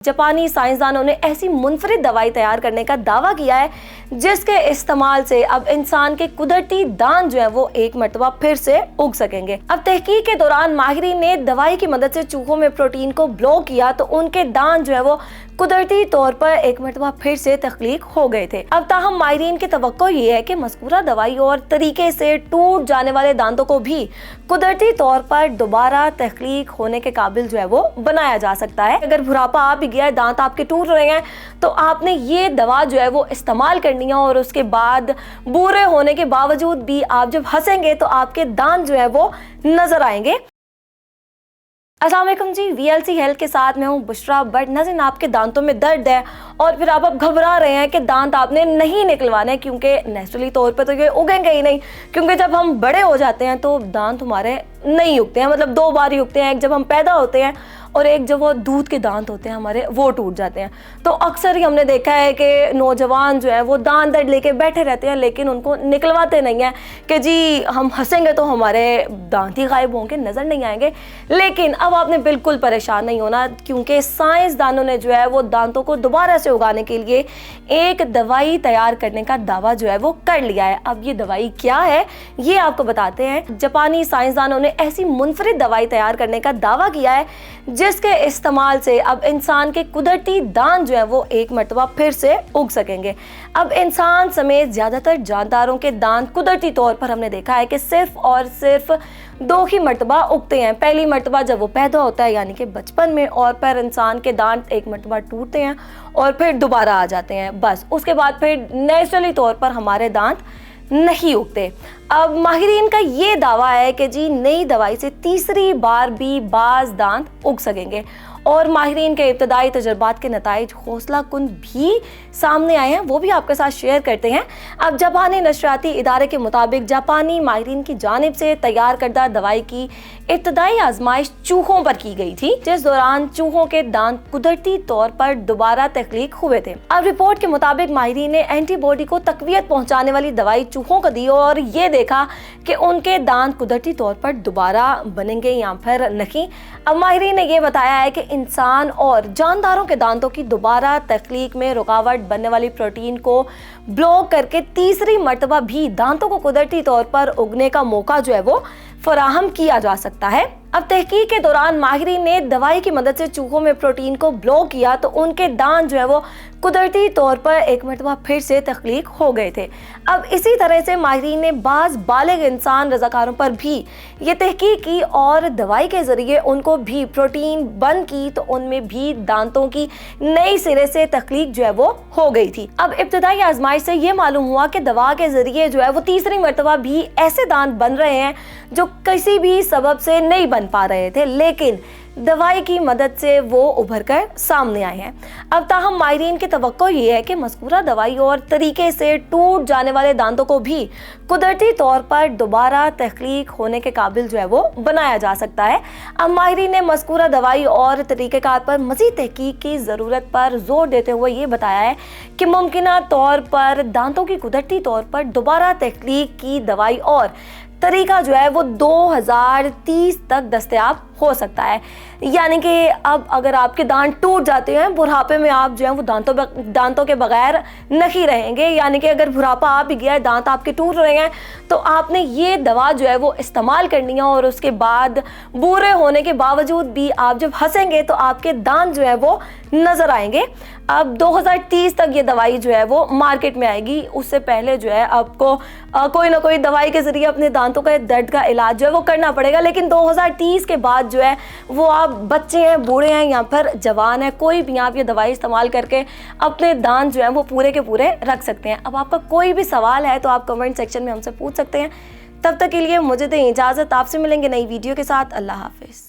जापानी साइंसदानों ने ऐसी मुनफरिद दवाई तैयार करने का दावा किया है जिसके इस्तेमाल से अब इंसान के कुदरती दांत जो है वो एक मर्तबा फिर से उग सकेंगे। अब तहकीक के दौरान माहिरीन ने दवाई की मदद से चूहों में प्रोटीन को ब्लॉक किया तो उनके दांत जो है वो कुदरती तौर पर एक मर्तबा फिर से तख्लीक हो गए थे। अब ताहम माहिरीन की तवक्को ये है कि मज़कूरा दवाई और तरीके से टूट जाने वाले दांतों को भी कुदरती तौर पर दोबारा तख्लीक होने के काबिल जो है वो बनाया जा सकता है। अगर बुढ़ापा आ भी गया है, दांत आपके टूट रहे हैं, तो आपने ये दवा जो है वो इस्तेमाल करनी है और उसके बाद बूढ़े होने के बावजूद भी आप जब हंसेंगे तो आपके दांत जो है वो नजर आएंगे। अस्सलाम वालेकुम जी, VLC हेल्थ के साथ मैं हूँ बुशरा। बट नाज़रीन, आपके दांतों में दर्द है और फिर आप घबरा रहे हैं कि दांत आपने नहीं निकलवाने, क्योंकि नेचुरली तौर पे तो ये उगेंगे ही नहीं, क्योंकि जब हम बड़े हो जाते हैं तो दांत हमारे नहीं उगते हैं। मतलब दो बार ही उगते हैं, एक जब हम पैदा होते हैं और एक जब वो दूध के दांत होते हैं हमारे, वो टूट जाते हैं। तो अक्सर ही हमने देखा है कि नौजवान जो है वो दांत दर्द लेके बैठे रहते हैं, लेकिन उनको निकलवाते नहीं हैं कि जी हम हंसेंगे तो हमारे दांत ही गायब होंगे, नज़र नहीं आएंगे। लेकिन अब आपने बिल्कुल परेशान नहीं होना, क्योंकि साइंसदानों ने जो है वो दांतों को दोबारा से उगाने के लिए एक दवाई तैयार करने का दावा जो है वो कर लिया है। अब ये दवाई क्या है ये आपको बताते हैं। जापानी साइंसदानों ने ऐसी मुनफरिद दवाई तैयार करने का दावा किया है जिसके इस्तेमाल से अब इंसान के कुदरती दांत जो है वो एक मर्तबा फिर से उग सकेंगे। अब इंसान समेत ज़्यादातर जानदारों के दांत कुदरती तौर पर हमने देखा है कि सिर्फ और सिर्फ दो ही मर्तबा उगते हैं। पहली मर्तबा जब वो पैदा होता है यानी कि बचपन में, और फिर इंसान के दांत एक मर्तबा टूटते हैं और फिर दोबारा आ जाते हैं, बस। उसके बाद फिर नेचुरली तौर पर हमारे दांत नहीं उगते। अब माहिरीन का ये दावा है कि जी नई दवाई से तीसरी बार भी बाज दांत उग सकेंगे, और माहिरीन के इब्तदाई तजर्बात के नताइज हौसला कुन भी सामने आए हैं, वो भी आपके साथ शेयर करते हैं। अब जापानी नशरियाती इदारे के मुताबिक जापानी माहिरीन की जानिब से तैयार करदा दवाई की इब्तदाई आजमाइश चूहों पर की गई थी, जिस दौरान चूहों के दांत कुदरती तौर पर दोबारा तख्लीक हुए थे। अब रिपोर्ट के मुताबिक माहिरीन ने एंटीबॉडी को तकवीयत पहुंचाने वाली दवाई चूहों को दी और ये देखा कि उनके दांत कुदरती तौर पर दोबारा बनेंगे या फिर नहीं। अब माहिरीन ने यह बताया है कि इंसान और जानदारों के दांतों की दोबारा तख्लीक में रुकावट बनने वाली प्रोटीन को ब्लॉक करके तीसरी मर्तबा भी दांतों को कुदरती तौर पर उगने का मौका जो है वो फराहम किया जा सकता है। अब तहकीक के दौरान माहिरीन ने दवाई की मदद से चूहों में प्रोटीन को ब्लॉक किया तो उनके दांत जो है वो कुदरती तौर पर एक मर्तबा फिर से तख्लीक हो गए थे। अब इसी तरह से माहिरीन ने बाज़ बालिग इंसान रज़ाकारों पर भी ये तहकीक की और दवाई के ज़रिए उनको भी प्रोटीन बंद की तो उनमें भी दांतों की नई सिरे से तख्लीक जो है वो हो गई थी। अब इब्तदाई आजमाइश से ये मालूम हुआ कि दवा के ज़रिए जो है वो तीसरी मर्तबा भी ऐसे दांत बन रहे हैं जो किसी भी सबब से नहीं बन पा रहे थे, लेकिन दवाई की मदद से वो उभर कर सामने आए हैं। अब ताहम माहिरीन की तवक्को ये है कि मज़कूरा दवाई और तरीके से टूट जाने वाले दांतों को भी कुदरती तौर पर दोबारा तख्लीक होने के काबिल जो है वो बनाया जा सकता है। अब माहिरीन ने मज़कूरा दवाई और तरीक़ेकार पर मज़ीद तहकीक की ज़रूरत पर जोर देते हुए ये बताया है कि मुमकिना तौर पर दांतों की कुदरती तौर पर दोबारा तख्लीक की दवाई और तरीका जो है वो 2030 तक दस्तयाब हो सकता है। यानी कि अब अगर आपके दांत टूट जाते हैं, बुढ़ापे में आप जो है वो दांतों के बगैर नहीं रहेंगे। यानी कि अगर बुढ़ापा आ भी गया है, दांत आपके टूट रहे हैं, तो आपने ये दवा जो है वो इस्तेमाल करनी है और उसके बाद बूढ़े होने के बावजूद भी आप जब हंसेंगे तो आपके दांत जो है वो नज़र आएंगे। अब 2030 तक ये दवाई जो है वो मार्केट में आएगी। उससे पहले जो है आपको कोई ना कोई दवाई के ज़रिए अपने दांतों का दर्द का इलाज जो है वो करना पड़ेगा। लेकिन 2030 के बाद जो है वो आप बच्चे हैं, बूढ़े हैं या फिर जवान है, कोई भी आप ये दवाई इस्तेमाल करके अपने दांत जो है वो पूरे के पूरे रख सकते हैं। अब आपका कोई भी सवाल है तो आप कमेंट सेक्शन में हमसे पूछ सकते हैं। तब तक के लिए मुझे दें इजाज़त, आपसे मिलेंगे नई वीडियो के साथ। अल्लाह हाफिज़।